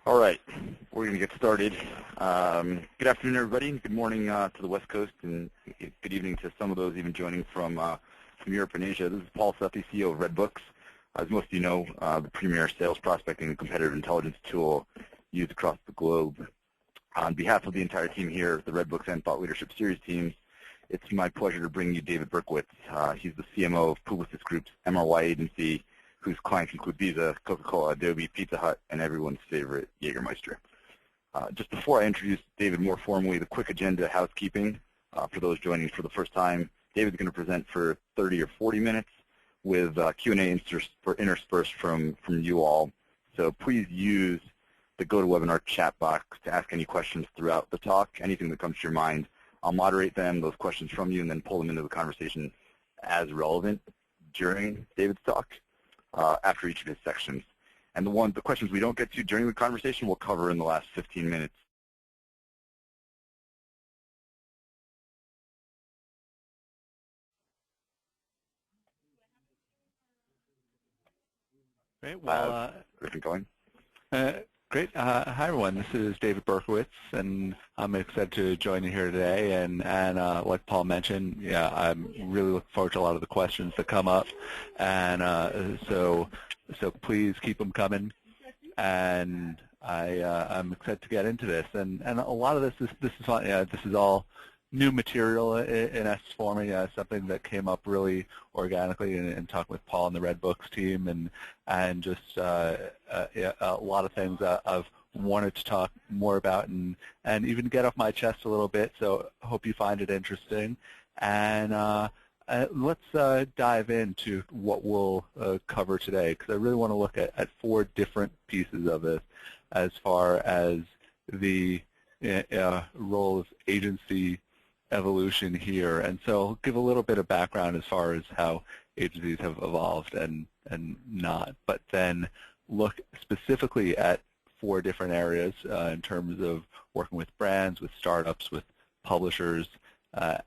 All right, we're going to get started. Good afternoon, everybody. Good morning to the West Coast, and good evening to some of those even joining from Europe and Asia. This is Paul Sethi, CEO of REDBOOKS. As most of you know, the premier sales prospecting and competitive intelligence tool used across the globe. On behalf of the entire team here, the REDBOOKS and Thought Leadership Series teams, it's my pleasure to bring you David Berkowitz. He's the CMO of Publicis Group's MRY agency, whose clients include Visa, Coca-Cola, Adobe, Pizza Hut, and everyone's favorite Jägermeister. Just before I introduce David more formally, the quick agenda housekeeping for those joining for the first time. David's going to present for 30 or 40 minutes with Q&A interspersed from you all. So please use the GoToWebinar chat box to ask any questions throughout the talk, anything that comes to your mind. I'll moderate them, those questions from you, and then pull them into the conversation as relevant during David's talk. After each of his sections. And the questions we don't get to during the conversation we'll cover in the last 15 minutes. Great. Well, going. Great. Hi, everyone. This is David Berkowitz, and I'm excited to join you here today. And like Paul mentioned, yeah, I'm really looking forward to a lot of the questions that come up. And so please keep them coming. And I'm excited to get into this. And a lot of this is fun. Yeah, this is all new material in essence for me. Something that came up really organically in talking with Paul and the REDBOOKS team, and just a lot of things I've wanted to talk more about and even get off my chest a little bit. So I hope you find it interesting. And let's dive into what we'll cover today, because I really want to look at 4 different pieces of this as far as the role of agency evolution here. And so I'll give a little bit of background as far as how agencies have evolved and not, but then look specifically at 4 different areas in terms of working with brands, with startups, with publishers,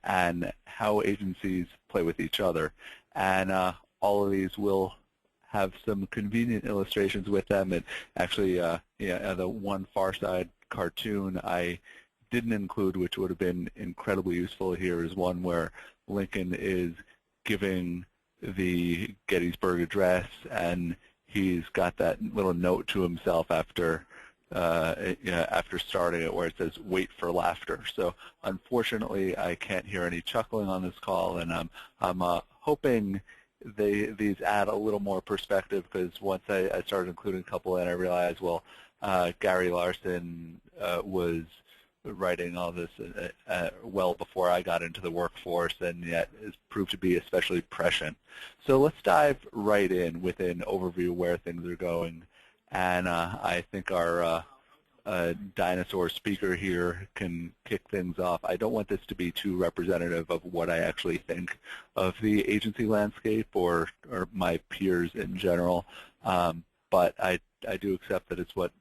and how agencies play with each other. And all of these will have some convenient illustrations with them. And actually, the one Far Side cartoon I didn't include, which would have been incredibly useful here, is one where Lincoln is giving the Gettysburg Address, and he's got that little note to himself after starting it, where it says "Wait for laughter." So unfortunately, I can't hear any chuckling on this call, and I'm hoping these add a little more perspective, because once I started including a couple, and I realized, well, Gary Larson was writing all this well before I got into the workforce, and yet has proved to be especially prescient. So let's dive right in with an overview of where things are going. And I think our dinosaur speaker here can kick things off. I don't want this to be too representative of what I actually think of the agency landscape or my peers in general, but I do accept that it's what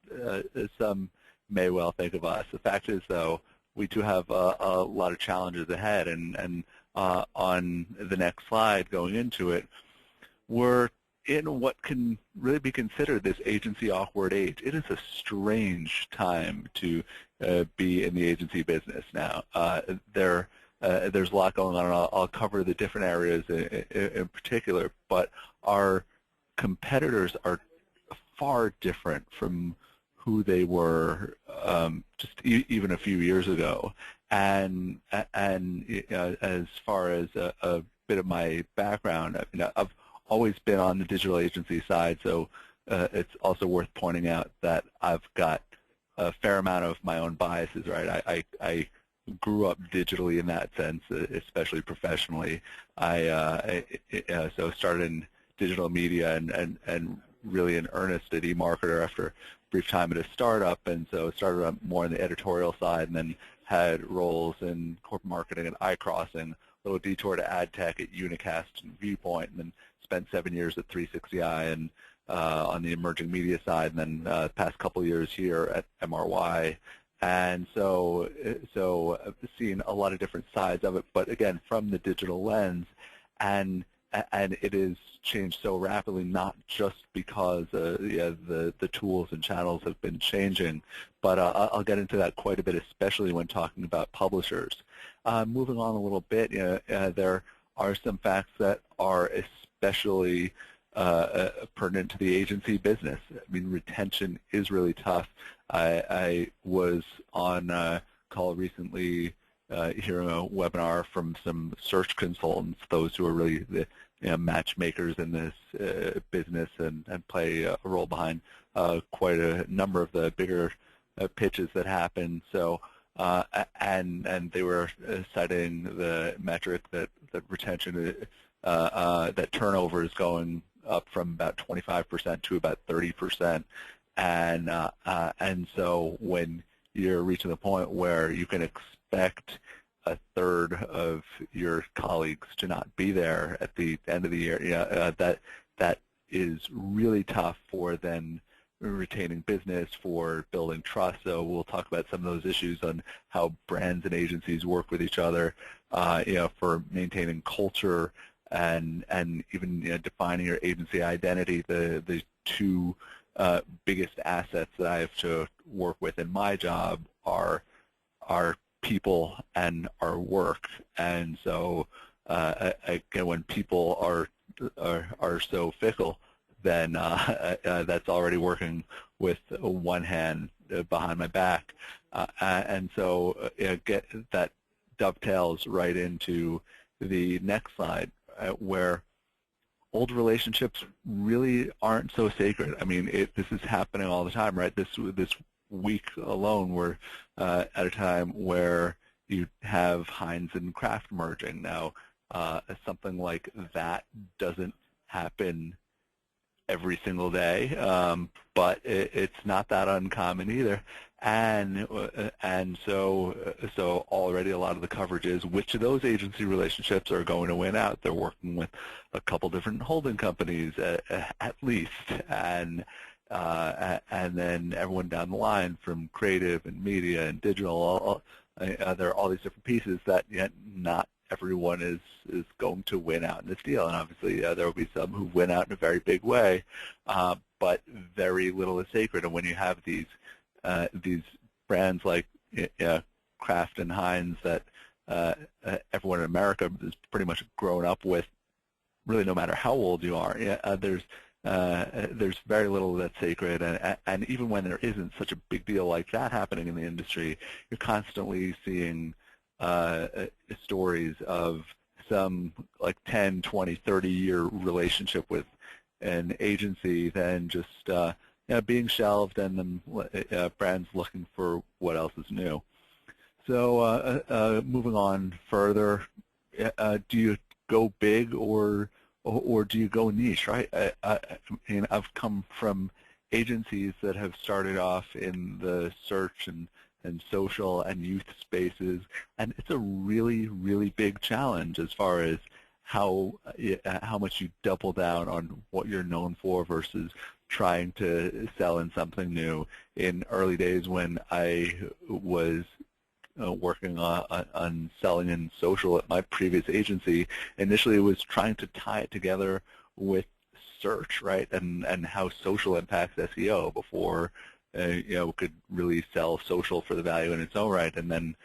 some may well think of us. The fact is, though, we do have a lot of challenges ahead, and on the next slide going into it, we're in what can really be considered this agency awkward age. It is a strange time to be in the agency business now. There's a lot going on, and I'll cover the different areas in particular, but our competitors are far different from who they were just even a few years ago. And as far as a bit of my background, I've always been on the digital agency side, so it's also worth pointing out that I've got a fair amount of my own biases, right? I grew up digitally in that sense, especially professionally. So started in digital media and really in earnest at eMarketer after a brief time at a startup, and so started more on the editorial side, and then had roles in corporate marketing at iCrossing, a little detour to ad tech at Unicast and Viewpoint, and then spent 7 years at 360i and on the emerging media side, and then the past couple of years here at MRY. And so I've seen a lot of different sides of it, but again, from the digital lens. And and it is changed so rapidly, not just because the tools and channels have been changing, but I'll get into that quite a bit, especially when talking about publishers. Moving on a little bit, there are some facts that are especially pertinent to the agency business. I mean, retention is really tough. I was on a call recently hearing a webinar from some search consultants, those who are really the matchmakers in this business and play a role behind quite a number of the bigger pitches that happen. So, and they were citing the metric that retention, that turnover is going up from about 25% to about 30%, and so when you're reaching the point where you can expect a third of your colleagues to not be there at the end of the year, that is really tough for then retaining business, for building trust. So we'll talk about some of those issues on how brands and agencies work with each other, for maintaining culture and even defining your agency identity. The two biggest assets that I have to work with in my job are people and our work. And so again, when people are so fickle, then that's already working with one hand behind my back, and so that dovetails right into the next slide, where old relationships really aren't so sacred. I mean, this is happening all the time, right? This week alone, we're at a time where you have Heinz and Kraft merging. Now, something like that doesn't happen every single day, but it's not that uncommon either. And so already a lot of the coverage is which of those agency relationships are going to win out. They're working with a couple different holding companies at least, and then everyone down the line from creative and media and digital. There are all these different pieces that yet not everyone is going to win out in this deal, and obviously there will be some who win out in a very big way, but very little is sacred. And when you have these brands like Kraft and Heinz that everyone in America is pretty much grown up with, really no matter how old you are, there's very little that's sacred, and even when there isn't such a big deal like that happening in the industry, you're constantly seeing stories of some like 10, 20, 30-year relationship with an agency then just being shelved, and then brands looking for what else is new. So moving on further, do you go big or do you go niche, right? I mean, I've come from agencies that have started off in the search and social and youth spaces, and it's a really, really big challenge as far as how much you double down on what you're known for versus trying to sell in something new. In early days when I was working on selling in social at my previous agency, initially it was trying to tie it together with search, right, and how social impacts SEO before could really sell social for the value in its own right, and then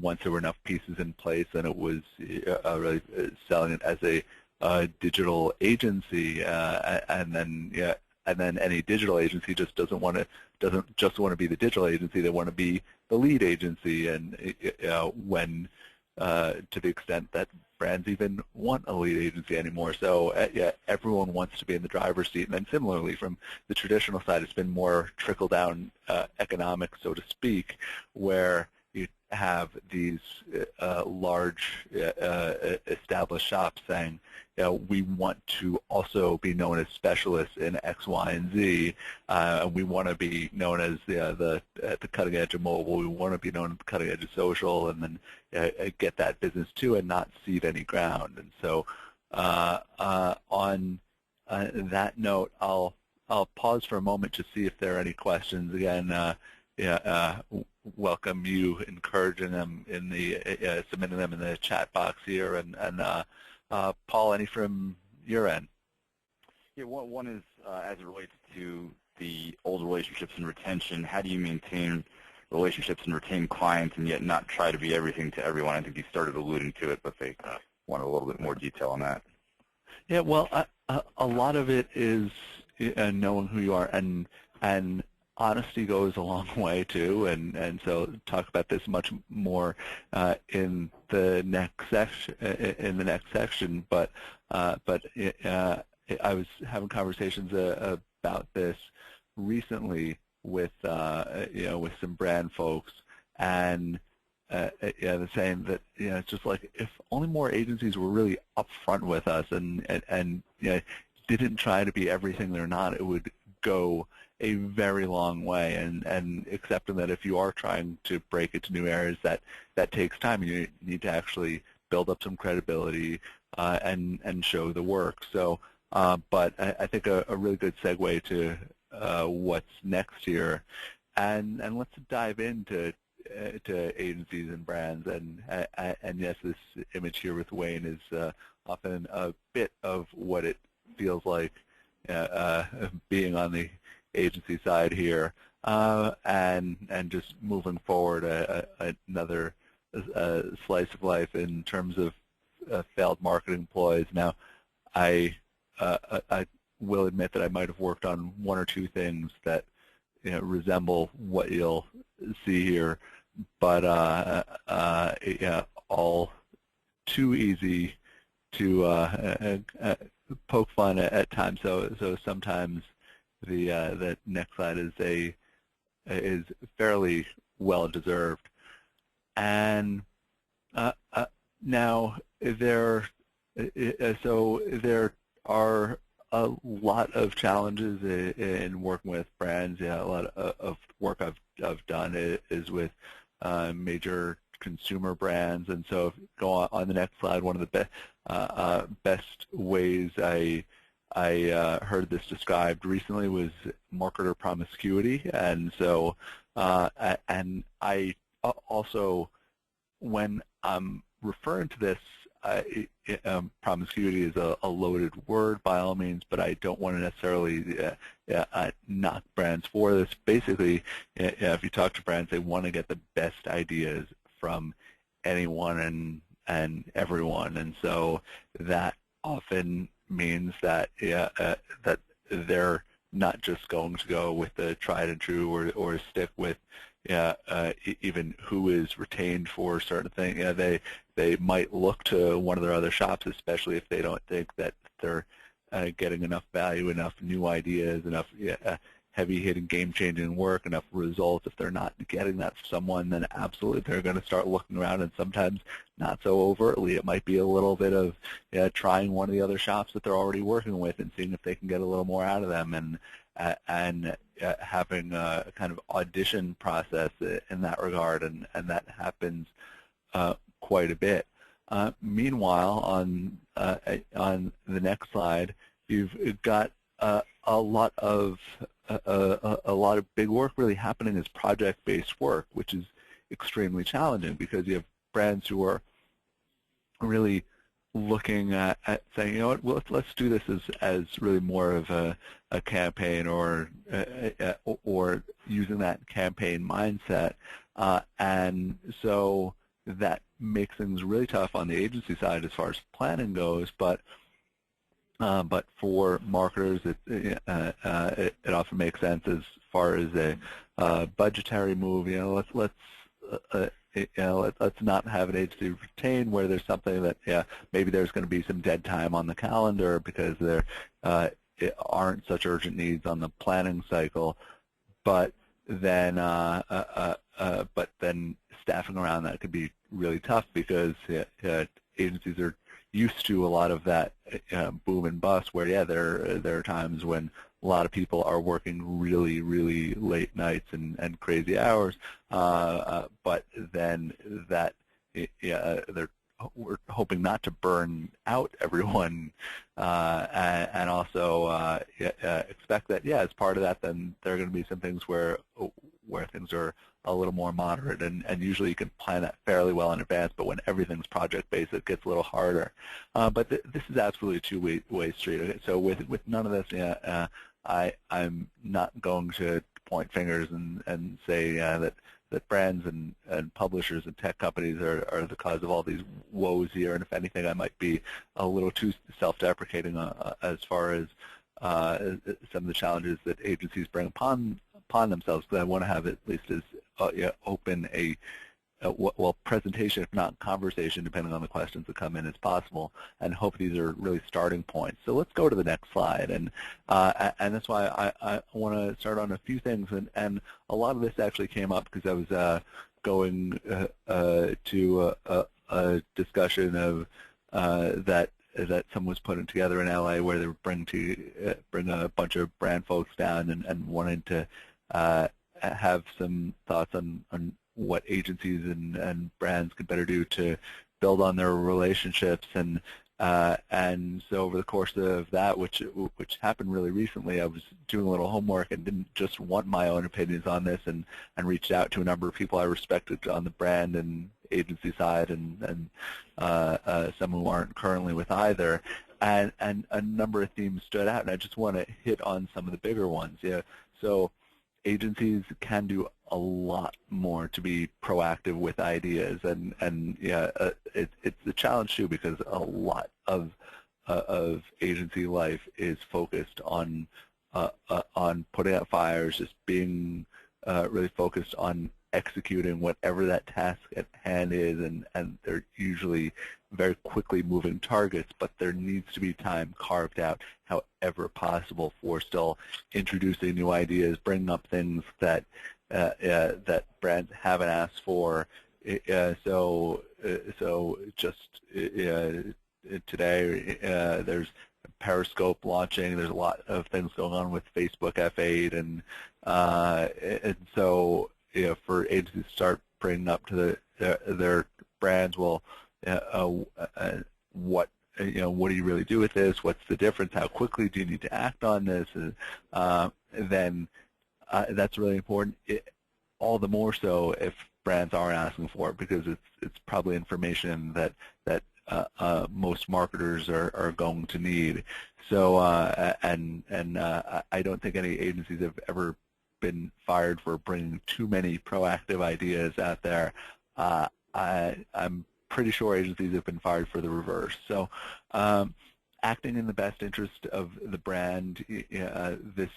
once there were enough pieces in place, then it was really selling it as a digital agency, and then any digital agency just doesn't just want to be the digital agency. They want to be the lead agency, and when to the extent that brands even want a lead agency anymore. So everyone wants to be in the driver's seat. And then similarly, from the traditional side, it's been more trickle-down economics, so to speak, where you have these large established shops saying, we want to also be known as specialists in X, Y, and Z. We want to be known as at the cutting edge of mobile. We want to be known at the cutting edge of social, and then get that business too, and not cede any ground. And so, on that note, I'll pause for a moment to see if there are any questions. Again, welcome you encouraging them in the submitting them in the chat box here, and Paul, any from your end? Yeah, one is as it relates to the old relationships and retention. How do you maintain relationships and retain clients and yet not try to be everything to everyone? I think you started alluding to it, but they wanted a little bit more detail on that. Yeah, well, a lot of it is knowing who you are, and honesty goes a long way too. And so talk about this much more in the next section. But I was having conversations about this recently with with some brand folks, and they're saying that it's just like if only more agencies were really upfront with us and didn't try to be everything they're not, it would go a very long way. And accepting that if you are trying to break into new areas, that takes time. You need to actually build up some credibility and show the work. So, but I think a really good segue to what's next here, and let's dive into to agencies and brands, and yes, this image here with Wayne is often a bit of what it feels like being on the agency side here, and just moving forward another slice of life in terms of failed marketing ploys. Now, I will admit that I might have worked on one or two things that resemble what you'll see here, but all too easy to poke fun at times. So sometimes the next slide is fairly well deserved. And now there are a lot of challenges in working with brands. Yeah, a lot of work I've done is with major consumer brands, and so if you go on the next slide, one of the best ways I heard this described recently was marketer promiscuity, and so and I also, when I'm referring to this, promiscuity is a loaded word by all means, but I don't want to necessarily knock brands for this. Basically, if you talk to brands, they want to get the best ideas from anyone and everyone, and so that often means that that they're not just going to go with the tried and true or stick with even who is retained for certain things. They might look to one of their other shops, especially if they don't think that they're getting enough value, enough new ideas, enough heavy-hitting, game-changing work, enough results. If they're not getting that from someone, then absolutely they're going to start looking around, and sometimes not so overtly. It might be a little bit of trying one of the other shops that they're already working with and seeing if they can get a little more out of them, and having a kind of audition process in that regard, and that happens quite a bit. Meanwhile, on the next slide, you've got a lot of big work really happening as project-based work, which is extremely challenging because you have brands who are really looking at saying, you know what, well, let's do this as really more of a campaign or using that campaign mindset, and so that makes things really tough on the agency side as far as planning goes. But for marketers, it often makes sense as far as a budgetary move. Let's not have an agency retain where there's something that maybe there's going to be some dead time on the calendar because there aren't such urgent needs on the planning cycle, but then staffing around that could be really tough because agencies are used to a lot of that boom and bust where there are times when a lot of people are working really, really late nights and crazy hours, but then that we're hoping not to burn out everyone, and also expect that as part of that, then there are going to be some things where where things are a little more moderate, and usually you can plan that fairly well in advance, but when everything's project-based, it gets a little harder. But this is absolutely a two-way street. Okay? So with none of this, I'm not going to point fingers and say that brands and publishers and tech companies are the cause of all these woes here, and if anything, I might be a little too self-deprecating as far as some of the challenges that agencies bring upon themselves, because I want to have at least as open a presentation, if not conversation, depending on the questions that come in, as possible, and hope these are really starting points. So let's go to the next slide, and that's why I want to start on a few things, and a lot of this actually came up because I was going to a discussion of that someone was putting together in LA, where they bring a bunch of brand folks down and wanted to have some thoughts on what agencies and brands could better do to build on their relationships, and so over the course of that, which happened really recently, I was doing a little homework and didn't just want my own opinions on this, and reached out to a number of people I respected on the brand and agency side, and some who aren't currently with either, and a number of themes stood out, and I just want to hit on some of the bigger ones. So agencies can do a lot more to be proactive with ideas, and it's a challenge too, because a lot of agency life is focused on putting out fires, just being really focused on executing whatever that task at hand is, and they're usually very quickly moving targets, but there needs to be time carved out however possible for still introducing new ideas, bringing up things that brands haven't asked for. So just today there's Periscope launching. There's a lot of things going on with Facebook F8, and so for agencies to start bringing up to their brands, well, what do you really do with this? What's the difference? How quickly do you need to act on this? Then that's really important. All the more so if brands aren't asking for it, because it's probably information that most marketers are going to need. So I don't think any agencies have ever been fired for bringing too many proactive ideas out there. I'm pretty sure agencies have been fired for the reverse. So acting in the best interest of the brand, this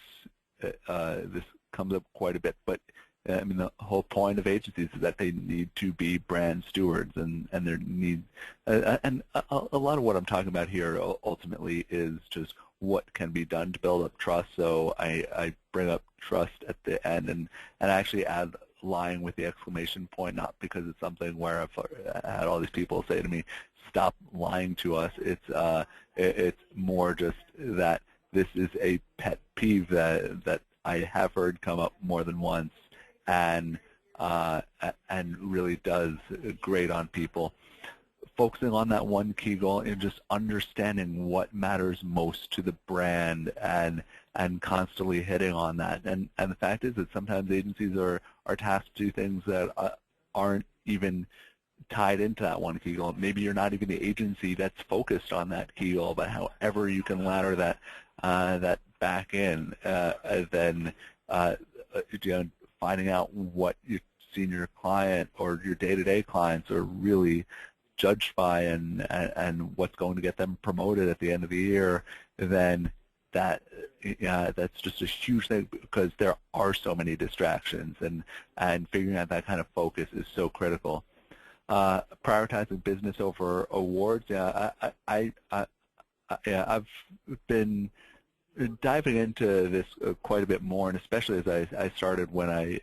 comes up quite a bit, but I mean, the whole point of agencies is that they need to be brand stewards, and there need and a lot of what I'm talking about here ultimately is just what can be done to build up trust. So I bring up trust at the end, and actually add lying with the exclamation point, not because it's something where I've had all these people say to me, "Stop lying to us." It's more just that this is a pet peeve that I have heard come up more than once, and really does grate on people. Focusing on that one key goal and just understanding what matters most to the brand, and constantly hitting on that. And the fact is that sometimes agencies are tasked to do things that aren't even tied into that one key goal. Maybe you're not even the agency that's focused on that key goal, but however you can ladder that back in, then finding out what your senior client or your day-to-day clients are really judged by, and what's going to get them promoted at the end of the year, then that's just a huge thing, because there are so many distractions, and figuring out that kind of focus is so critical. Prioritizing business over awards. I've been diving into this quite a bit more, and especially as I started when I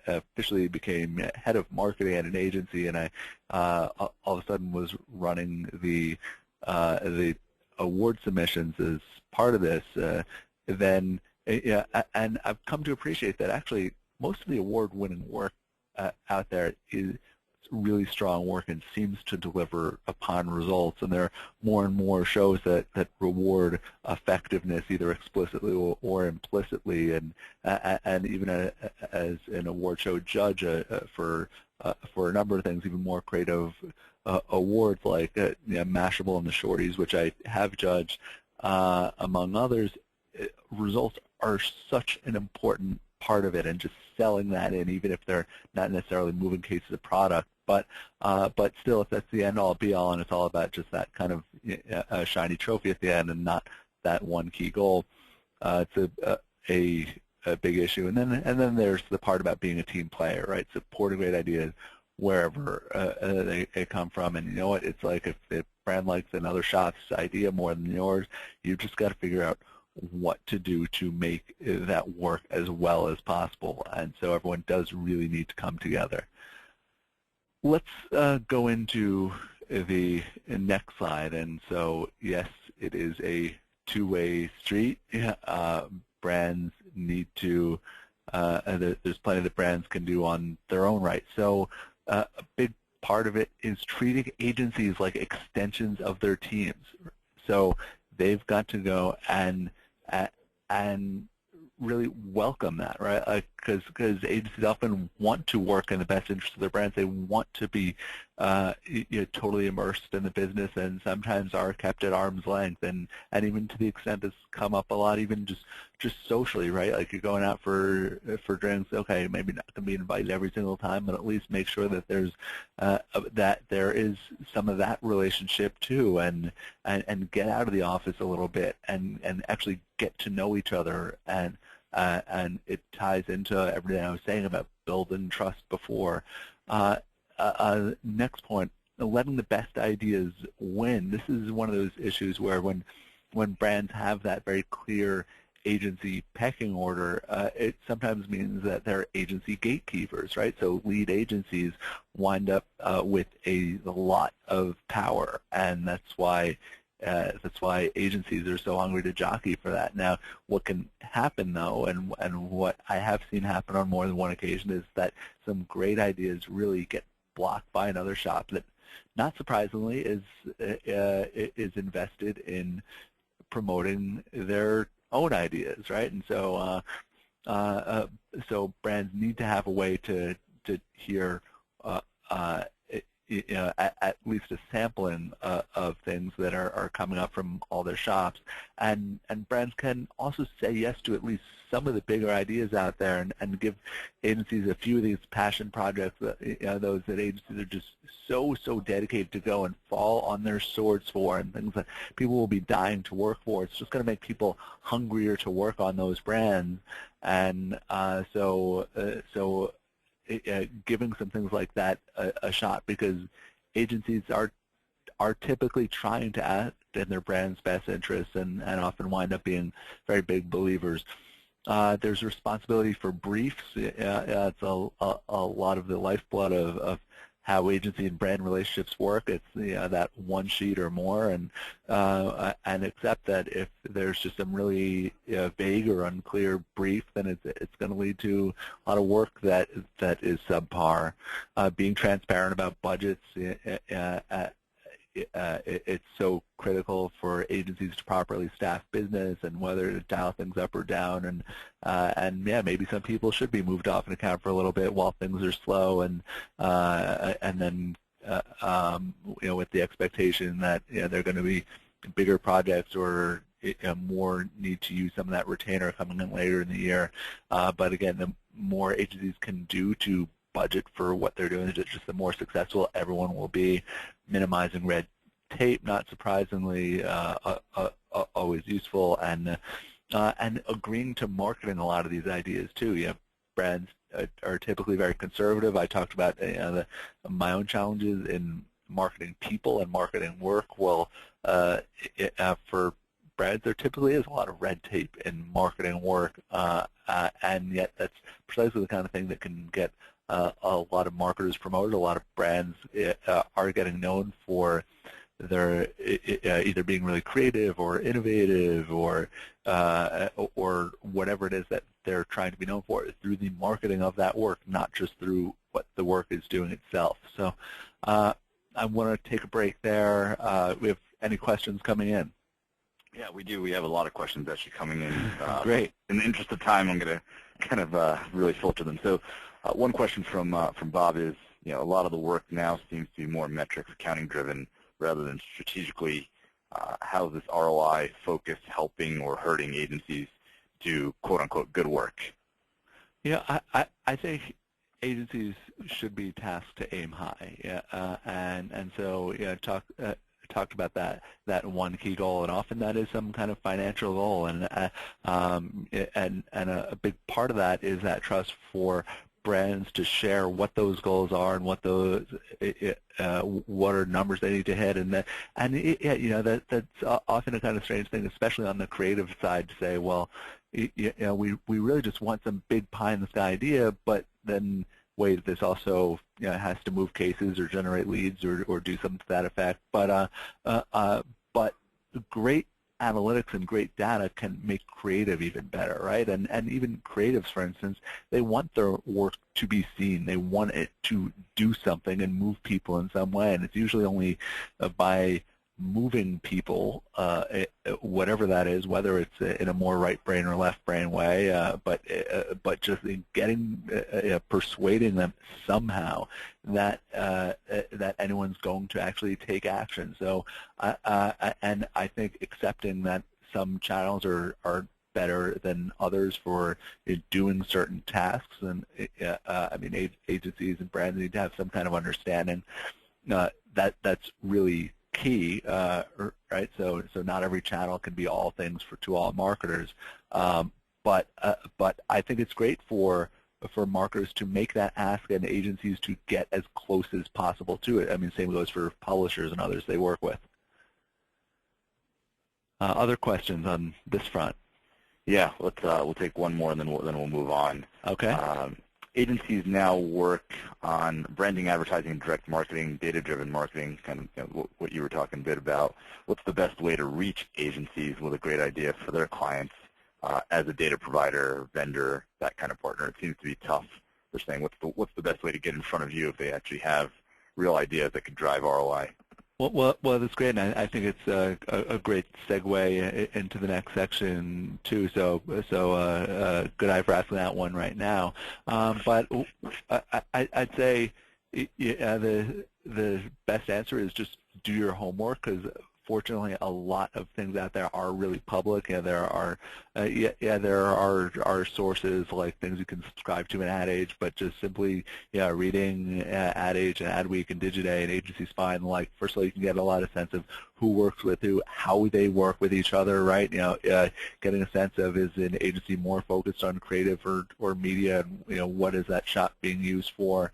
officially became head of marketing at an agency, and I all of a sudden was running the award submissions as part of this. And I've come to appreciate that actually most of the award-winning work out there is really strong work and seems to deliver upon results. And there are more and more shows that reward effectiveness either explicitly or implicitly. And even as an award show judge for a number of things, even more creative awards like Mashable and the Shorties, which I have judged, among others, results are such an important part of it, and just selling that in, even if they're not necessarily moving cases of product, but still, if that's the end-all, be-all, and it's all about just that kind of a shiny trophy at the end and not that one key goal, it's a big issue. And then there's the part about being a team player, right? Supporting great ideas wherever they come from. And you know what? It's like if the brand likes another shop's idea more than yours, you've just got to figure out what to do to make that work as well as possible. And so everyone does really need to come together. Let's go into the next slide. And so, yes, it is a two-way street. Brands need to, there's plenty that brands can do on their own right. So a big part of it is treating agencies like extensions of their teams. So they've got to go and really welcome that, right? Because agencies often want to work in the best interest of their brands. They want to be totally immersed in the business, and sometimes are kept at arm's length, and even to the extent it's come up a lot, even just socially, right? Like you're going out for drinks. Okay, maybe not going to be invited every single time, but at least make sure that there's that there is some of that relationship too, and get out of the office a little bit and actually get to know each other. And it ties into everything I was saying about building trust before. Next point, letting the best ideas win. This is one of those issues where when brands have that very clear agency pecking order, it sometimes means that they're agency gatekeepers, right? So lead agencies wind up with a lot of power, and that's why agencies are so hungry to jockey for that. Now, what can happen, though, and what I have seen happen on more than one occasion, is that some great ideas really get blocked by another shop that, not surprisingly, is invested in promoting their own ideas, right? And so so brands need to have a way to hear at least a sampling of things that are coming up from all their shops, and brands can also say yes to at least some of the bigger ideas out there, and give agencies a few of these passion projects that those that agencies are just so dedicated to go and fall on their swords for, and things that people will be dying to work for. It's just going to make people hungrier to work on those brands, and so giving some things like that a shot, because agencies are typically trying to act in their brand's best interests, and often wind up being very big believers. There's responsibility for briefs. It's a lot of the lifeblood of how agency and brand relationships work. It's that one sheet or more, and accept that if there's just some really vague or unclear brief, then it's going to lead to a lot of work that is subpar. Being transparent about budgets. It's so critical for agencies to properly staff business and whether to dial things up or down, and yeah, maybe some people should be moved off an account for a little bit while things are slow, and then with the expectation that they're going to be bigger projects or more need to use some of that retainer coming in later in the year. But again, the more agencies can do to budget for what they're doing, just the more successful everyone will be. Minimizing red tape, not surprisingly, always useful, and agreeing to marketing a lot of these ideas too. Brands are typically very conservative. I talked about my own challenges in marketing people and marketing work. Well, for brands, there typically is a lot of red tape in marketing work, and yet that's precisely the kind of thing that can get a lot of marketers promoted. A lot of brands are getting known for their either being really creative or innovative or whatever it is that they're trying to be known for through the marketing of that work, not just through what the work is doing itself. So I want to take a break there. We have any questions coming in? Yeah, we do. We have a lot of questions actually coming in. Great. In the interest of time, I'm going to kind of really filter them. So one question from Bob is, a lot of the work now seems to be more metrics, accounting driven, rather than strategically. How is this ROI focus helping or hurting agencies do quote unquote good work? Yeah, I think agencies should be tasked to aim high. Yeah, and so talked about that one key goal, and often that is some kind of financial goal, and a big part of that is that trust for brands to share what those goals are and what those what are numbers they need to hit, that's often a kind of strange thing, especially on the creative side, to say, well, we really just want some big pie in the sky idea, but then wait, this also has to move cases or generate leads or do something to that effect. But great analytics and great data can make creative even better, right? And even creatives, for instance, they want their work to be seen. They want it to do something and move people in some way. And it's usually only by moving people, whatever that is, whether it's in a more right brain or left brain way, but just getting persuading them somehow that that anyone's going to actually take action. So and I think accepting that some channels are better than others for doing certain tasks, and I mean agencies and brands need to have some kind of understanding that's really key, right? So not every channel can be all things to all marketers, but I think it's great for marketers to make that ask and agencies to get as close as possible to it. I mean, same goes for publishers and others they work with. Other questions on this front? Yeah, we'll take one more and then we'll move on. Okay. Agencies now work on branding, advertising, direct marketing, data-driven marketing, kind of what you were talking a bit about. What's the best way to reach agencies with a great idea for their clients as a data provider, vendor, that kind of partner? It seems to be tough. They're saying, what's the best way to get in front of you if they actually have real ideas that could drive ROI? Well, that's great, and I think it's a great segue into the next section too. So good eye for asking that one right now. But I'd say the best answer is just do your homework, because fortunately a lot of things out there are really public. There are sources like things you can subscribe to in Ad Age, but just simply reading Ad Age and Adweek and Digiday and Agency Spy and the like, first of all, you can get a lot of sense of who works with who, how they work with each other, right? Getting a sense of, is an agency more focused on creative or media, and what is that shot being used for?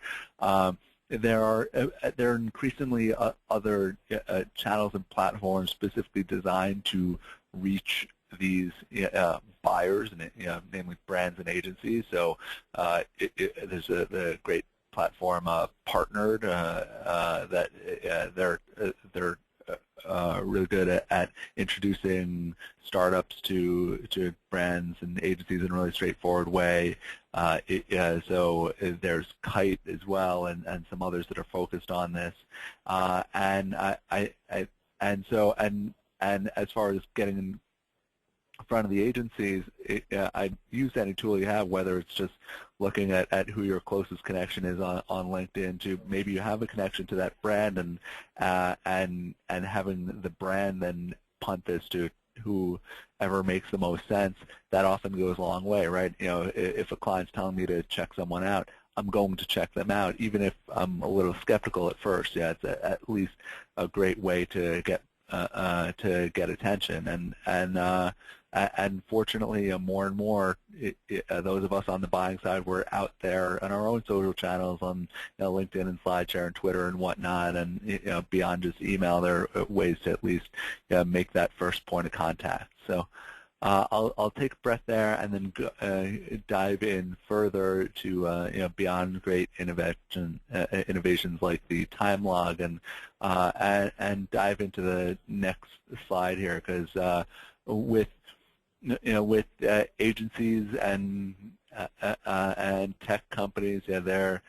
There are increasingly other channels and platforms specifically designed to reach these buyers, and namely brands and agencies. So there's the great platform Partnered that they're really good at introducing startups to brands and agencies in a really straightforward way. So there's Kite as well, and some others that are focused on this. And as far as getting in front of the agencies, I'd use any tool you have, whether it's just looking at who your closest connection is on LinkedIn, to maybe you have a connection to that brand, and having the brand then punt this to whoever makes the most sense. That often goes a long way, right? If a client's telling me to check someone out, I'm going to check them out, even if I'm a little skeptical at first. Yeah, it's at least a great way to get attention, and fortunately, more and more, those of us on the buying side, we're out there on our own social channels on LinkedIn and SlideShare and Twitter and whatnot, and beyond just email, there are ways to at least make that first point of contact. So I'll take a breath there and then dive in further to beyond great innovations like the time log, and dive into the next slide here, because with agencies and tech companies, they're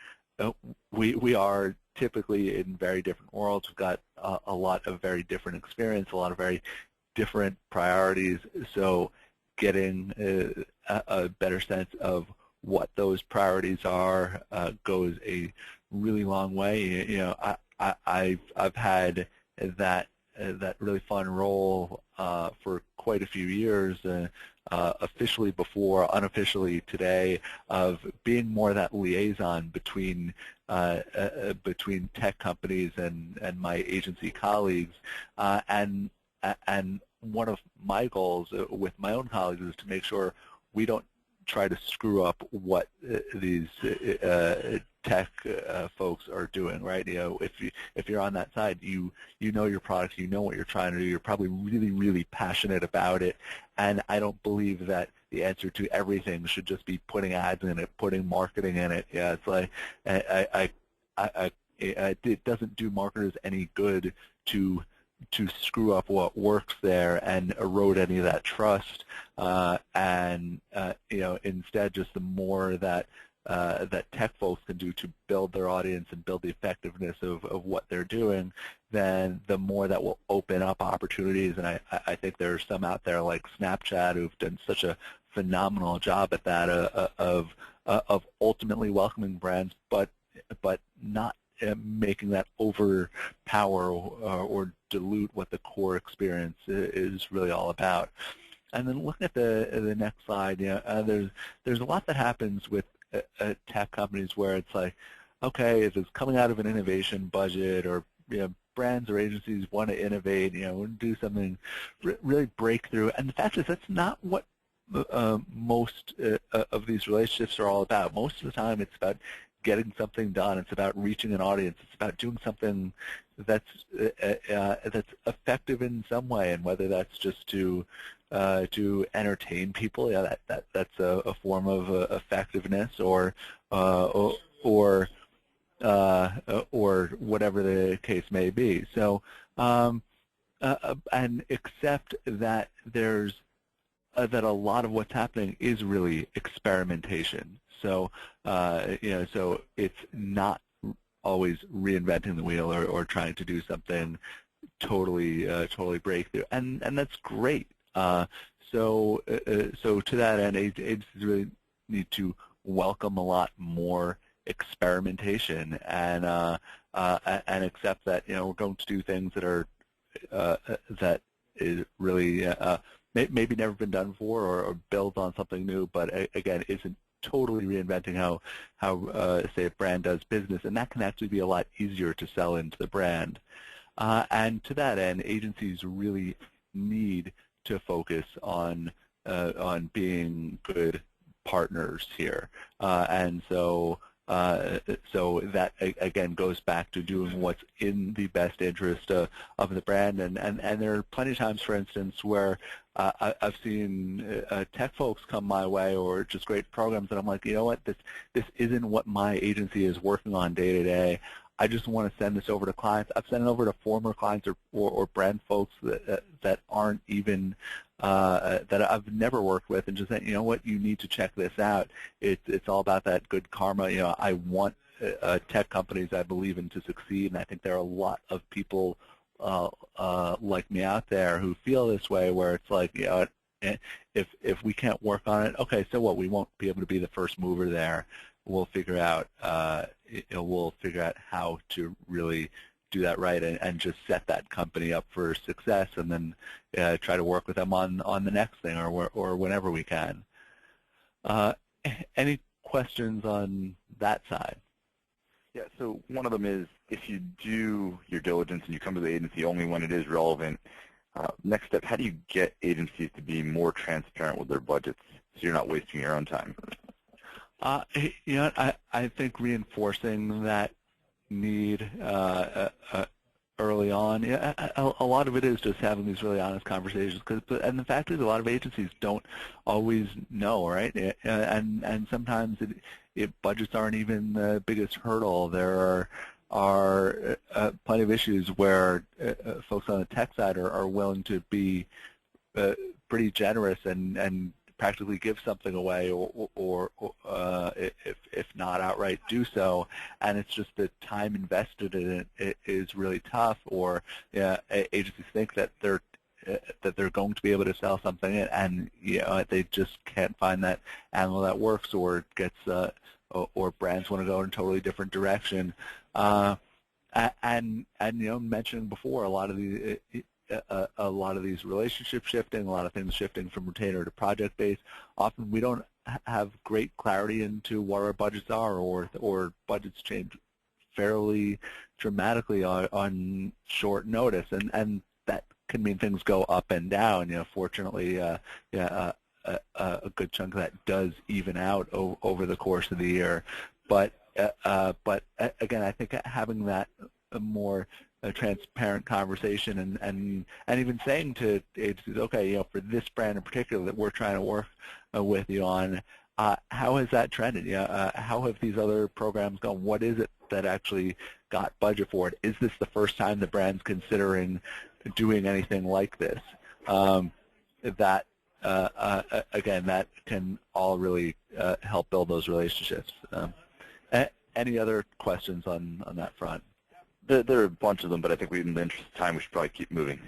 we are typically in very different worlds. We've got a lot of very different experience, a lot of very different priorities. So getting a better sense of what those priorities are goes a really long way. You know, I've had that really fun role for quite a few years, officially before, unofficially today, of being more that liaison between tech companies and my agency colleagues, and one of my goals with my own colleagues is to make sure we don't try to screw up what these tech folks are doing, right? You know, if you're on that side, you know your product, you know what you're trying to do, you're probably really, really passionate about it, and I don't believe that the answer to everything should just be putting ads in it, putting marketing in it. Yeah, it's like it doesn't do marketers any good to screw up what works there and erode any of that trust, and you know, instead, just the more that tech folks can do to build their audience and build the effectiveness of what they're doing, then the more that will open up opportunities. And I think there are some out there like Snapchat who've done such a phenomenal job at that of ultimately welcoming brands, but not making that overpower or dilute what the core experience is really all about. And then looking at the next slide, you know, there's a lot that happens with tech companies where it's like, okay, if it's coming out of an innovation budget, or you know, brands or agencies want to innovate, you know, do something really breakthrough, and the fact is that's not what most of these relationships are all about. Most of the time, it's about getting something done. It's about reaching an audience. It's about doing something that's effective in some way, and whether that's just to entertain people, yeah, that's a form of effectiveness, or whatever the case may be. So, and accept that there's that a lot of what's happening is really experimentation. So, you know, so it's not always reinventing the wheel or trying to do something totally breakthrough, and that's great. So to that end, agencies really need to welcome a lot more experimentation, and accept that, you know, we're going to do things that are that is really maybe never been done before, or build on something new, but again, isn't totally reinventing how say a brand does business, and that can actually be a lot easier to sell into the brand. And to that end, agencies really need to focus on being good partners here, and so that again goes back to doing what's in the best interest of the brand, and there are plenty of times, for instance, where I've seen tech folks come my way, or just great programs, and I'm like, you know what, this isn't what my agency is working on day to day. I just want to send this over to clients. I've sent it over to former clients or brand folks that aren't even that I've never worked with, and just saying, you know what, you need to check this out. It's all about that good karma. You know, I want tech companies I believe in to succeed, and I think there are a lot of people like me out there who feel this way, where it's like, you know, if we can't work on it, okay, so what? We won't be able to be the first mover there. We'll figure out how to really do that right, and just set that company up for success, and then try to work with them on the next thing, or whenever we can. Any questions on that side? Yeah, so one of them is, if you do your diligence and you come to the agency only when it is relevant, next step, how do you get agencies to be more transparent with their budgets so you're not wasting your own time? You know, I think reinforcing that need early on, yeah, a lot of it is just having these really honest conversations. And the fact is, a lot of agencies don't always know, right? And sometimes budgets aren't even the biggest hurdle. There are plenty of issues where folks on the tech side are willing to be pretty generous and practically give something away, or if not outright do so, and it's just the time invested in it is really tough, or agencies think that they're going to be able to sell something, and they just can't find that angle that works, or it gets or brands want to go in a totally different direction. And mentioning before, a lot of these relationship shifting, a lot of things shifting from retainer to project based. Often we don't have great clarity into what our budgets are, or budgets change fairly dramatically on short notice, and that can mean things go up and down. Fortunately, a good chunk of that does even out over the course of the year, but again, I think having that more transparent conversation, and even saying to agencies, okay, for this brand in particular that we're trying to work with you on, how has that trended? How have these other programs gone? What is it that actually got budget for it? Is this the first time the brand's considering doing anything like this? That again, that can all really help build those relationships. Any other questions on that front? There are a bunch of them, but I think in the interest of time, we should probably keep moving.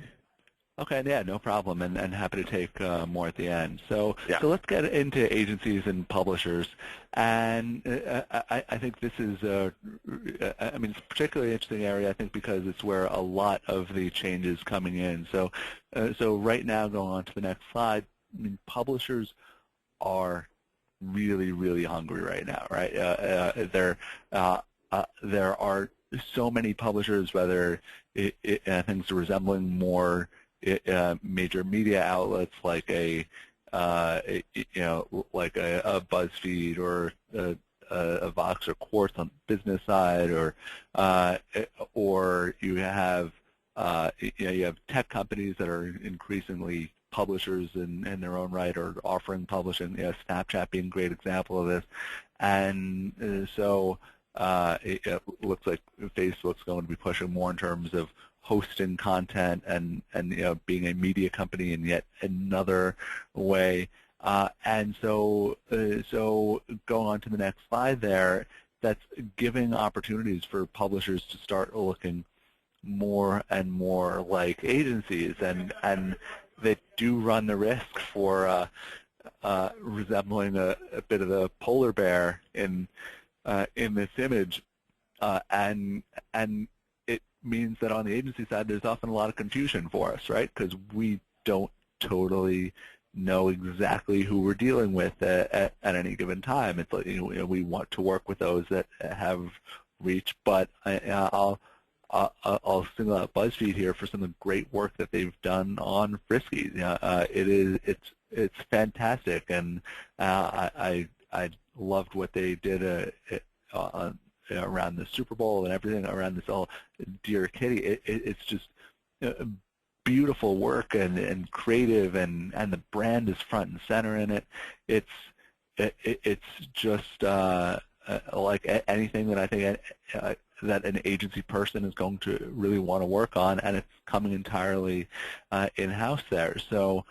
Okay, yeah, no problem, and happy to take more at the end. So, yeah. So let's get into agencies and publishers, and I think this is, it's a particularly interesting area, I think, because it's where a lot of the change is coming in. So, so right now, going on to the next slide, publishers are really, really hungry right now, right? There are so many publishers, whether things are resembling more major media outlets like a BuzzFeed or a Vox or Quartz on the business side, or you have you have tech companies that are increasingly publishers in their own right, or offering publishing. Snapchat being a great example of this, and so it looks like Facebook's going to be pushing more in terms of hosting content and being a media company in yet another way. And so going on to the next slide there, that's giving opportunities for publishers to start looking more and more like agencies, and they do run the risk for resembling a bit of a polar bear in this image, and it means that on the agency side, there's often a lot of confusion for us, right? Because we don't totally know exactly who we're dealing with at any given time. It's like, we want to work with those that have reach, but I'll single out BuzzFeed here for some of the great work that they've done on Friskies. It's fantastic, and I loved what they did around the Super Bowl and everything around this all Dear Kitty. It's just beautiful work and creative, and the brand is front and center in it. It's just like anything that I think that an agency person is going to really want to work on, and it's coming entirely in-house there. So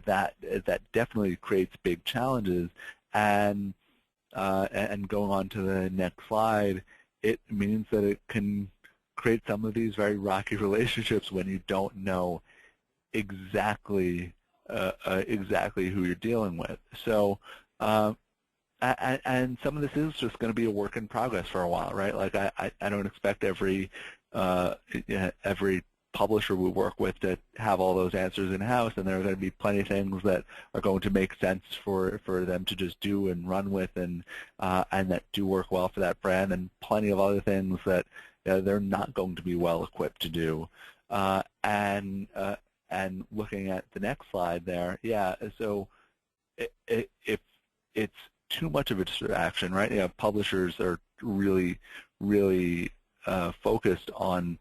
that definitely creates big challenges. And going on to the next slide, it means that it can create some of these very rocky relationships when you don't know exactly who you're dealing with. So, and some of this is just going to be a work in progress for a while, right? Like I don't expect every publisher we work with to have all those answers in-house, and there are going to be plenty of things that are going to make sense for them to just do and run with, and that do work well for that brand, and plenty of other things that they're not going to be well equipped to do. And looking at the next slide there, so if it's too much of a distraction, right? Publishers are really, really focused on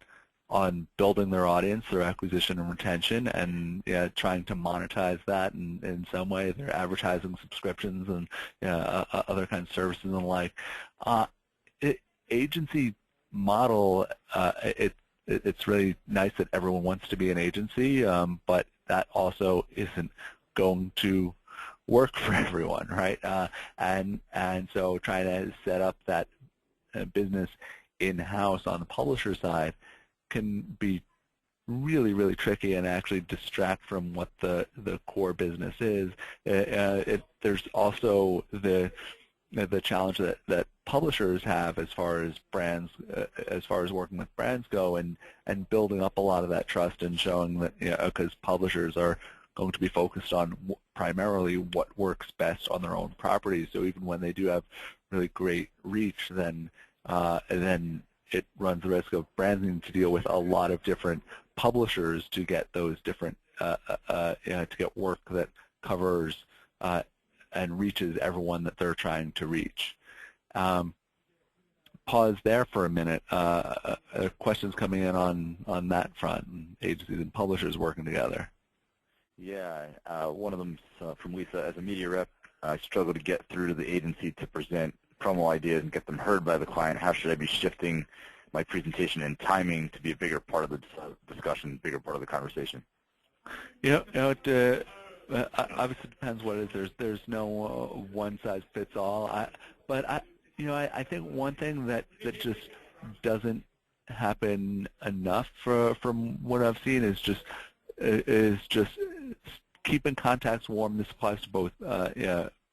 building their audience, their acquisition and retention, and trying to monetize that in some way, their advertising subscriptions and other kinds of services and the like. Agency model, it's really nice that everyone wants to be an agency, but that also isn't going to work for everyone, right? And so trying to set up that business in-house on the publisher side can be really, really tricky and actually distract from what the core business is. There's also the challenge that publishers have as far as brands, as far as working with brands go, and building up a lot of that trust and showing that, because publishers are going to be focused on primarily what works best on their own properties. So even when they do have really great reach, then it runs the risk of brands needing to deal with a lot of different publishers to get those different to get work that covers and reaches everyone that they're trying to reach. Pause there for a minute. Questions coming in on that front, agencies and publishers working together. Yeah, one of them from Lisa. As a media rep, I struggle to get through to the agency to present promo ideas and get them heard by the client. How should I be shifting my presentation and timing to be a bigger part of the discussion, bigger part of the conversation? It obviously depends what it is. There's no one size fits all. But I think one thing that just doesn't happen enough from what I've seen is just keeping contacts warm. This applies to both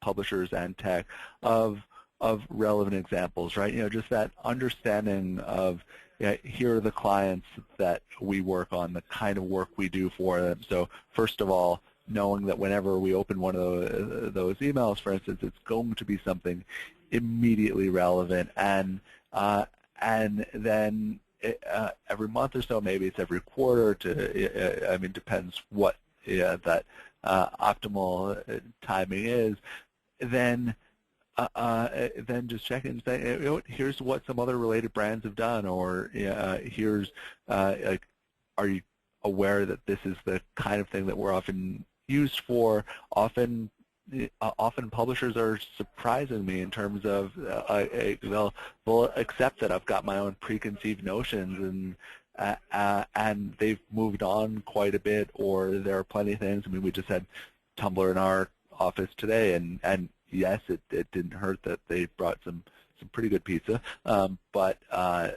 publishers and tech of relevant examples, right? Just that understanding of here are the clients that we work on, the kind of work we do for them. So first of all, knowing that whenever we open one of those emails, for instance, it's going to be something immediately relevant, and then every month or so, maybe it's every quarter. Depends what that optimal timing is. Then just check in and say, here's what some other related brands have done, or here's are you aware that this is the kind of thing that we're often used for? Often publishers are surprising me in terms of they'll accept that I've got my own preconceived notions, and they've moved on quite a bit, or there are plenty of things. We just had Tumblr in our office today, and yes, it didn't hurt that they brought some pretty good pizza, but I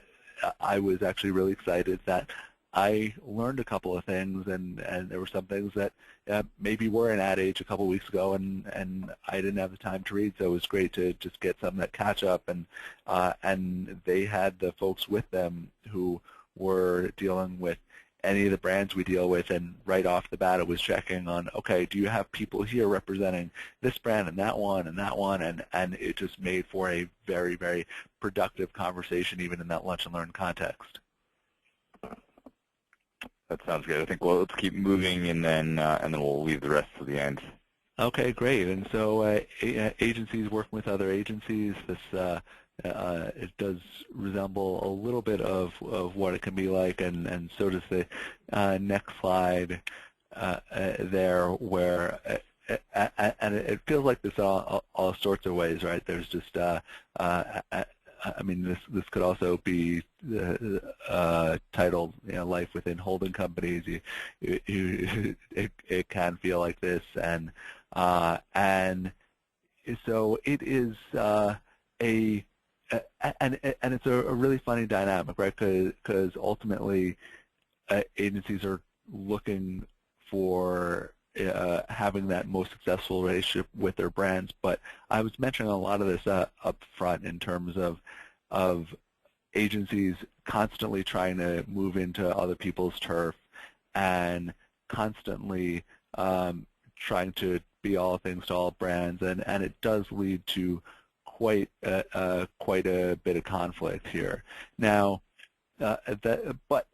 was actually really excited that I learned a couple of things, and there were some things that maybe were in ad age a couple of weeks ago, and I didn't have the time to read, so it was great to just get some that catch up, and they had the folks with them who were dealing with any of the brands we deal with, and right off the bat it was checking on, okay, do you have people here representing this brand and that one, and it just made for a very, very productive conversation even in that lunch and learn context. That sounds good. I think let's keep moving, and then we'll leave the rest to the end. Okay, great. And so agencies working with other agencies, this it does resemble a little bit of what it can be like, and so does the next slide there, where and it feels like this all sorts of ways, right? There's just this could also be titled, "Life Within Holding Companies." It can feel like this, and so it is and it's a really funny dynamic, right? Because ultimately, agencies are looking for having that most successful relationship with their brands. But I was mentioning a lot of this up front in terms of agencies constantly trying to move into other people's turf and constantly trying to be all things to all brands, and it does lead to quite a bit of conflict here. Now, but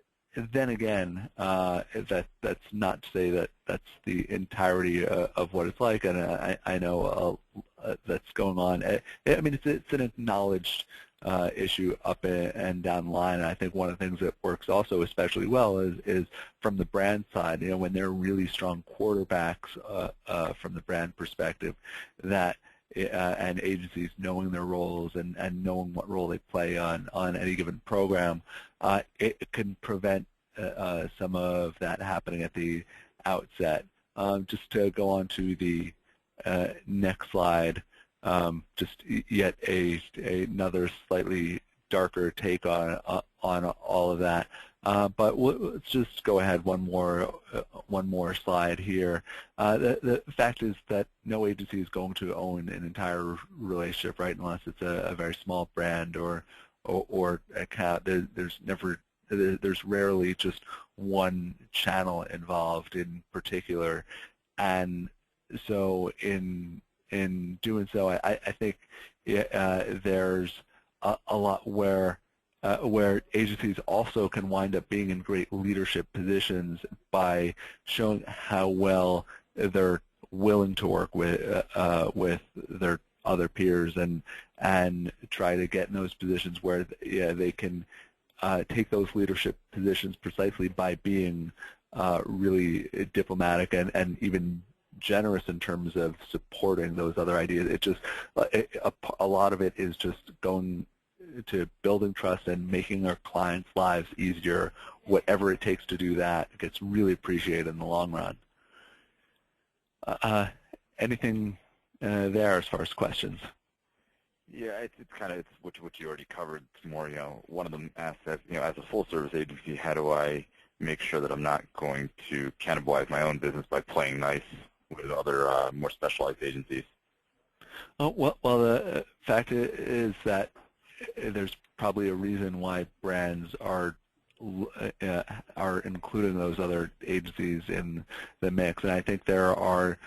then again, that's not to say that that's the entirety of what it's like, and I know that's going on. It's an acknowledged issue up and down the line, and I think one of the things that works also especially well is from the brand side. When they're really strong quarterbacks from the brand perspective, that and agencies knowing their roles and knowing what role they play on any given program, it can prevent some of that happening at the outset. Just to go on to the next slide, just yet another slightly darker take on all of that. But let's just go ahead one more slide here. The fact is that no agency is going to own an entire relationship, right? Unless it's a very small brand or account. There's rarely just one channel involved in particular, and so in doing so, I think there's a lot where agencies also can wind up being in great leadership positions by showing how well they're willing to work with their other peers and try to get in those positions where they can take those leadership positions precisely by being really diplomatic and even generous in terms of supporting those other ideas. It just a lot of it is just going to building trust and making our clients' lives easier. Whatever it takes to do that, it gets really appreciated in the long run. Anything there as far as questions? Yeah, it's what you already covered. It's more, one of them asks that, as a full service agency, how do I make sure that I'm not going to cannibalize my own business by playing nice with other more specialized agencies? Well, the fact is that there's probably a reason why brands are including those other agencies in the mix, and I think there are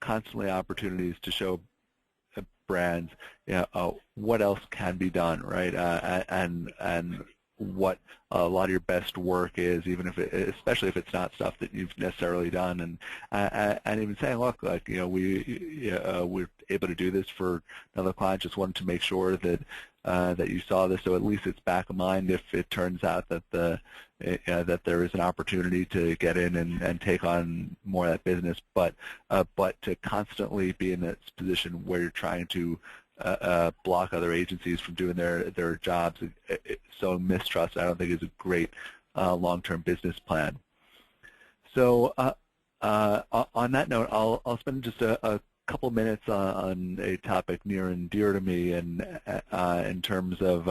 constantly opportunities to show brands what else can be done, right? And what a lot of your best work is, even if especially if it's not stuff that you've necessarily done, and even saying, look, like we're able to do this for another client. Just wanted to make sure that that you saw this, so at least it's back of mind if it turns out that that there is an opportunity to get in and take on more of that business. But to constantly be in this position where you're trying to block other agencies from doing their jobs, so mistrust, I don't think, is a great long-term business plan. So on that note, I'll spend just a couple minutes on a topic near and dear to me, and in terms of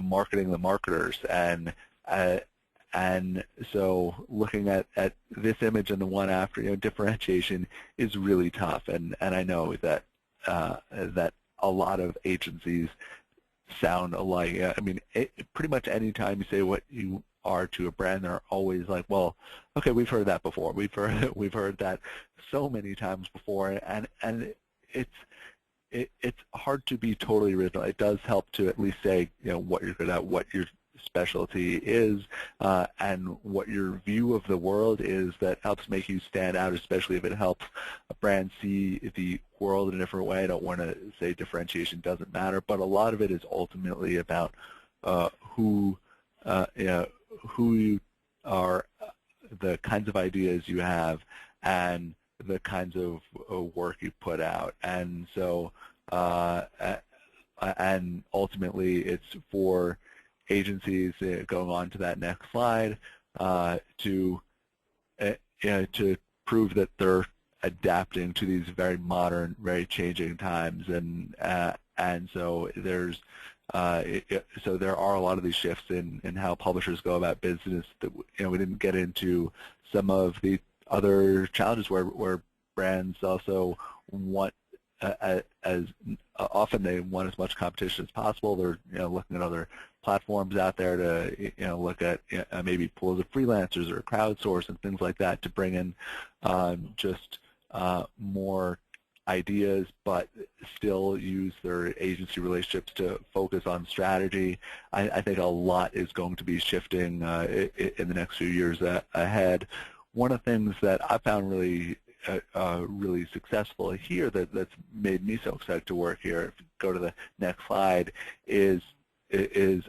marketing the marketers, and so looking at this image and the one after, differentiation is really tough, and I know that that a lot of agencies sound alike. I mean, pretty much any time you say what you are to a brand, they're always like, well, okay, we've heard that before. We've heard that so many times before, and it's hard to be totally original. It does help to at least say, what you're good at, what your specialty is, and what your view of the world is that helps make you stand out, especially if it helps a brand see the world in a different way. I don't want to say differentiation doesn't matter, but a lot of it is ultimately about who you are, the kinds of ideas you have, and the kinds of work you put out. And so, and ultimately, it's for agencies, going on to that next slide, to prove that they're adapting to these very modern, very changing times, and so there's so there are a lot of these shifts in how publishers go about business that we didn't get into. Some of the other challenges where brands also want, as often they want as much competition as possible. They're looking at other platforms out there to look at maybe pools of freelancers or crowdsource and things like that to bring in just more ideas, but still use their agency relationships to focus on strategy. I think a lot is going to be shifting in the next few years ahead. One of the things that I found really really successful here that's made me so excited to work here, if you go to the next slide, is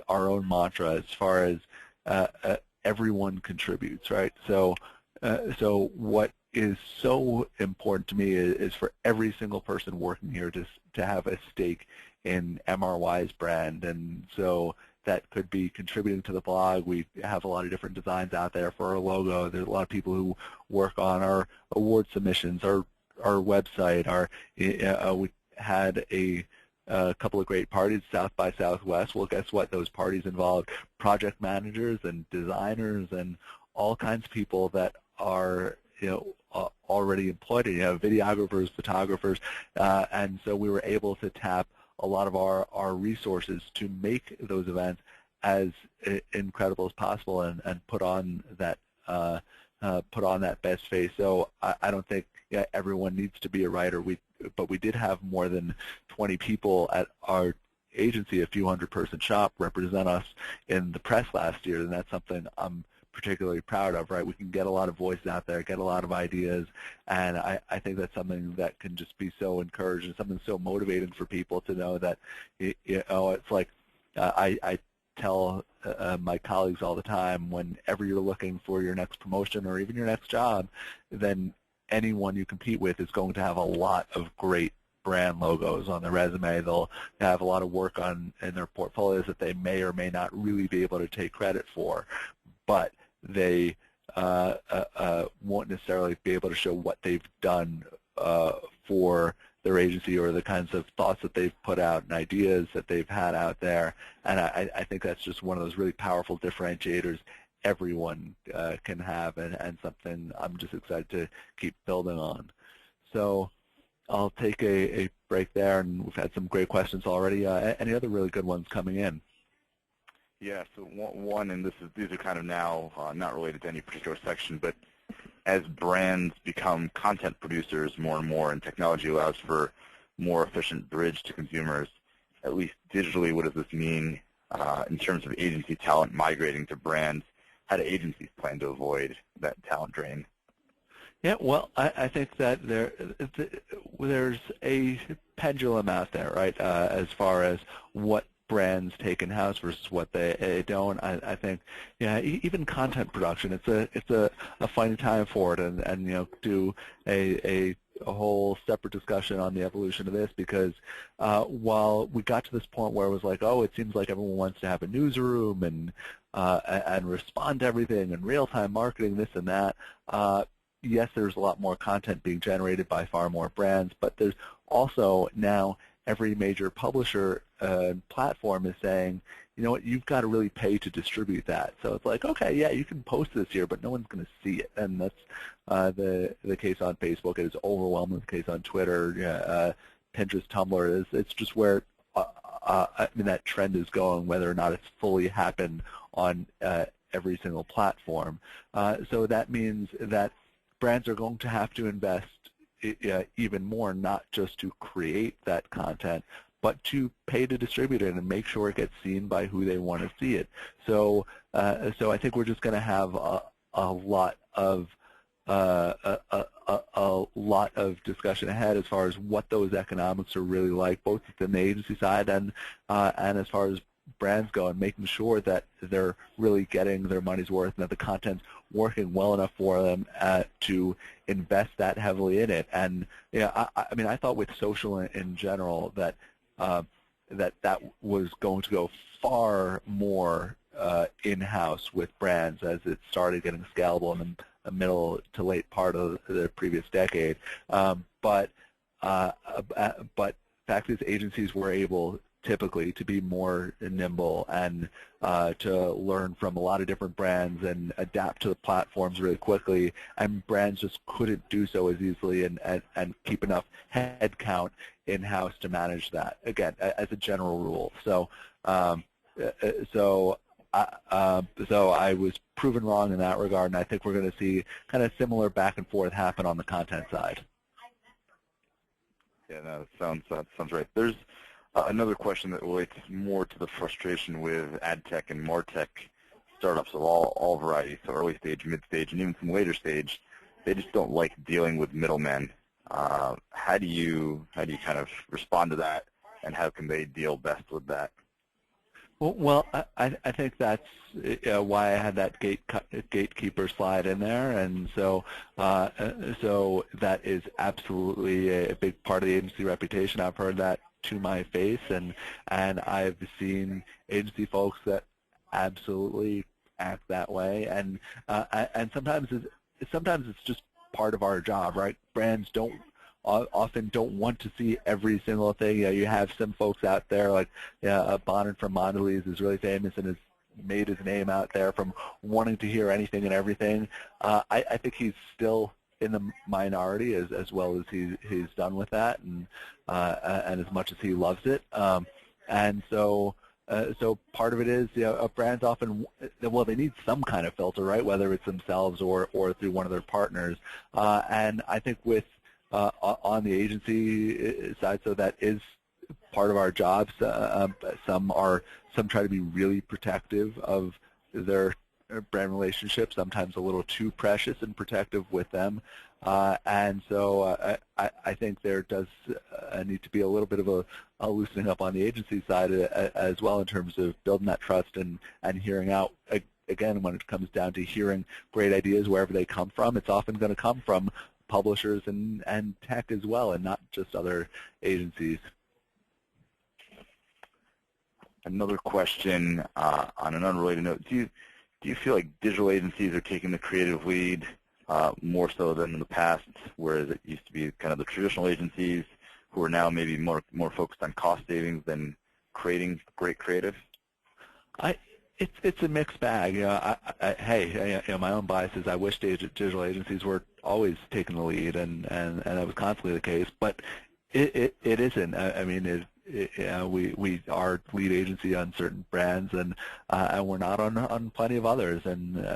our own mantra as far as everyone contributes, right? So what is so important to me is for every single person working here to have a stake in MRY's brand. And so that could be contributing to the blog. We have a lot of different designs out there for our logo. There's a lot of people who work on our award submissions, our website. We had a couple of great parties, South by Southwest. Well, guess what? Those parties involved project managers and designers and all kinds of people that are already employed, videographers, photographers, and so we were able to tap a lot of our resources to make those events as incredible as possible and put on that best face. So I don't think everyone needs to be a writer. But we did have more than 20 people at our agency, a few hundred-person shop, represent us in the press last year, and that's something I'm particularly proud of, right? We can get a lot of voices out there, get a lot of ideas, and I think that's something that can just be so encouraging, something so motivating for people to know that, it's like I tell my colleagues all the time, whenever you're looking for your next promotion or even your next job, then anyone you compete with is going to have a lot of great brand logos on their resume. They'll have a lot of work in their portfolios that they may or may not really be able to take credit for, but they won't necessarily be able to show what they've done for their agency or the kinds of thoughts that they've put out and ideas that they've had out there. And I think that's just one of those really powerful differentiators everyone can have, and something I'm just excited to keep building on. So I'll take a break there, and we've had some great questions already. Any other really good ones coming in? Yeah, so one, and these are kind of now not related to any particular section, but as brands become content producers more and more, and technology allows for more efficient bridge to consumers, at least digitally, what does this mean in terms of agency talent migrating to brands? How do agencies plan to avoid that talent drain? Yeah, well, I think that there's a pendulum out there, right, as far as what brands take in-house versus what they don't. I think, even content production, it's a fine time for it, and do a whole separate discussion on the evolution of this, because while we got to this point where it was like, oh, it seems like everyone wants to have a newsroom and respond to everything and real-time marketing, this and that. Yes, there's a lot more content being generated by far more brands, but there's also now every major publisher platform is saying, you know what, you've got to really pay to distribute that. So it's like, okay, yeah, you can post this here, but no one's going to see it. And that's the case on Facebook. It is overwhelmingly the case on Twitter, Pinterest, Tumblr. It's just where that trend is going, whether or not it's fully happened on every single platform. So that means that brands are going to have to invest even more, not just to create that content, but to pay to distribute it and make sure it gets seen by who they want to see it. So, so I think we're just going to have a lot of discussion ahead as far as what those economics are really like, both within the agency side and as far as brands go, and making sure that they're really getting their money's worth and that the content's working well enough for them to invest that heavily in it. And I mean, I thought with social in general that that was going to go far more in-house with brands as it started getting scalable in the middle to late part of the previous decade. But fact is, agencies were able typically to be more nimble and to learn from a lot of different brands and adapt to the platforms really quickly, and brands just couldn't do so as easily and keep enough head count in-house to manage that, again, as a general rule. So so I was proven wrong in that regard, and I think we're going to see kind of similar back and forth happen on the content side. Yeah, no, that sounds right. There's another question that relates more to the frustration with ad tech and MarTech startups of all varieties, so early stage, mid stage, and even some later stage. They just don't like dealing with middlemen. How do you kind of respond to that, and how can they deal best with that? Well, I think that's why I had that gatekeeper slide in there, and so so that is absolutely a big part of the agency reputation. I've heard that to my face, and I've seen agency folks that absolutely act that way, and sometimes it's just part of our job, right? Brands often don't want to see every single thing. You have some folks out there like Bonner from Mondelez is really famous and has made his name out there from wanting to hear anything and everything. I think he's still in the minority as well as he's done with that, and as much as he loves it. And so part of it is, brands often, well, they need some kind of filter, right? Whether it's themselves or through one of their partners. And I think with on the agency side, so that is part of our jobs. Some try to be really protective of their brand relationships, sometimes a little too precious and protective with them. And so I think there does need to be a little bit of a loosening up on the agency side as well, in terms of building that trust and hearing out. Again, when it comes down to hearing great ideas wherever they come from, it's often going to come from publishers and tech as well, and not just other agencies. Another question on an unrelated note. Do you feel like digital agencies are taking the creative lead more so than in the past, whereas it used to be kind of the traditional agencies who are now maybe more focused on cost savings than creating great creative? It's a mixed bag. Hey, my own bias is I wish digital agencies were always taking the lead, and that was constantly the case. But it isn't. I mean, we are lead agency on certain brands, and we're not on plenty of others. And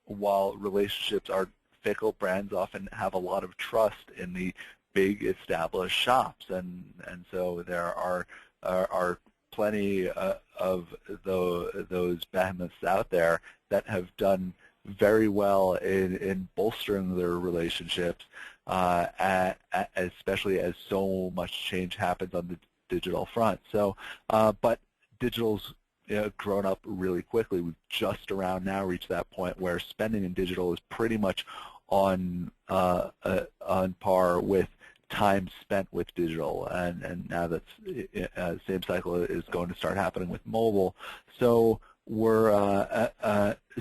while relationships are fickle, brands often have a lot of trust in the big established shops, and so there are plenty of those behemoths out there that have done very well in bolstering their relationships, especially as so much change happens on the digital front. So, but digital's grown up really quickly. We've just around now reached that point where spending in digital is pretty much on par with time spent with digital, and now that's same cycle is going to start happening with mobile. So we're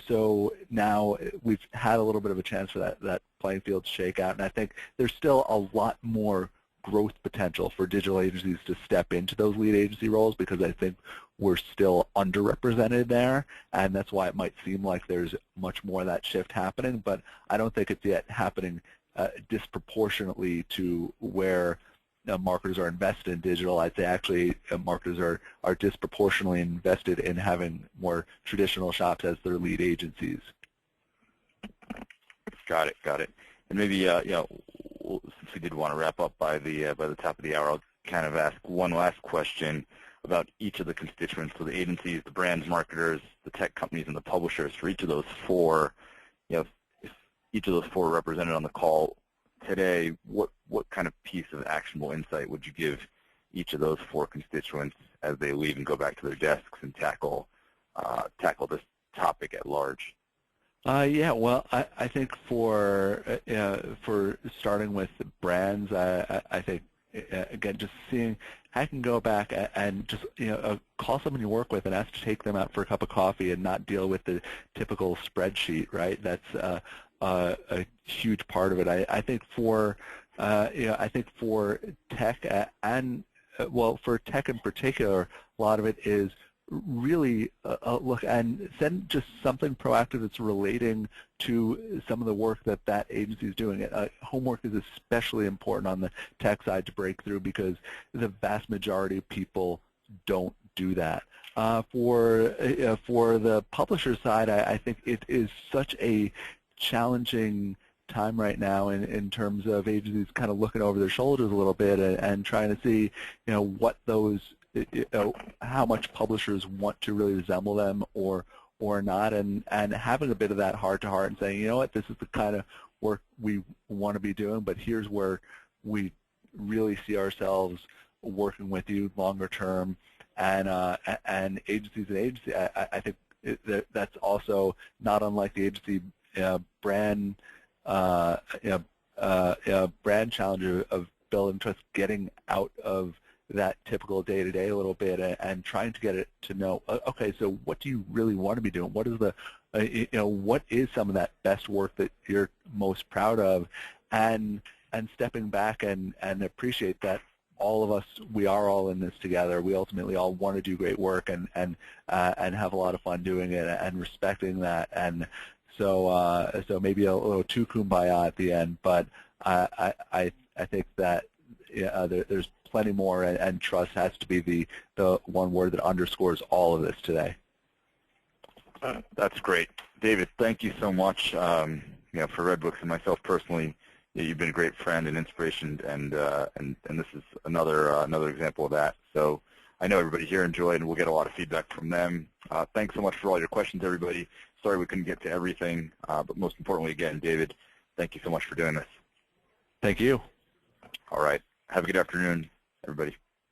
so now we've had a little bit of a chance for that playing field to shake out, and I think there's still a lot more growth potential for digital agencies to step into those lead agency roles, because I think we're still underrepresented there, and that's why it might seem like there's much more of that shift happening, but I don't think it's yet happening disproportionately to where marketers are invested in digital. I'd say actually marketers are disproportionately invested in having more traditional shops as their lead agencies. Got it. And maybe since we did want to wrap up by the top of the hour, I'll kind of ask one last question about each of the constituents, so the agencies, the brands, marketers, the tech companies, and the publishers. For each of those four, if each of those four represented on the call today, what kind of piece of actionable insight would you give each of those four constituents as they leave and go back to their desks and tackle this topic at large? Yeah, well, I think for starting with brands, I think again, just seeing how I can go back and just call someone you work with and ask to take them out for a cup of coffee and not deal with the typical spreadsheet, right? That's a huge part of it. I think for tech and for tech in particular, a lot of it is really look and send just something proactive that's relating to some of the work that agency is doing. Homework is especially important on the tech side to break through, because the vast majority of people don't do that. For the publisher side, I think it is such a challenging time right now in terms of agencies kind of looking over their shoulders a little bit and trying to see what those how much publishers want to really resemble them or not, and having a bit of that heart-to-heart and saying, you know what, this is the kind of work we want to be doing, but here's where we really see ourselves working with you longer term. And agencies I think that's also not unlike the agency brand brand challenge of building trust, getting out of that typical day-to-day a little bit, and trying to get it to know, okay, so what do you really want to be doing? What is the, what is some of that best work that you're most proud of, and stepping back and appreciate that all of us, we are all in this together. We ultimately all want to do great work and have a lot of fun doing it, and respecting that. And so maybe a little too kumbaya at the end, but I think that there's plenty more, and trust has to be the one word that underscores all of this today. That's great, David. Thank you so much. For REDBOOKS and myself personally, you've been a great friend and inspiration, and this is another example of that. So I know everybody here enjoyed, and we'll get a lot of feedback from them. Thanks so much for all your questions, everybody. Sorry we couldn't get to everything, but most importantly, again, David, thank you so much for doing this. Thank you. All right. Have a good afternoon, everybody.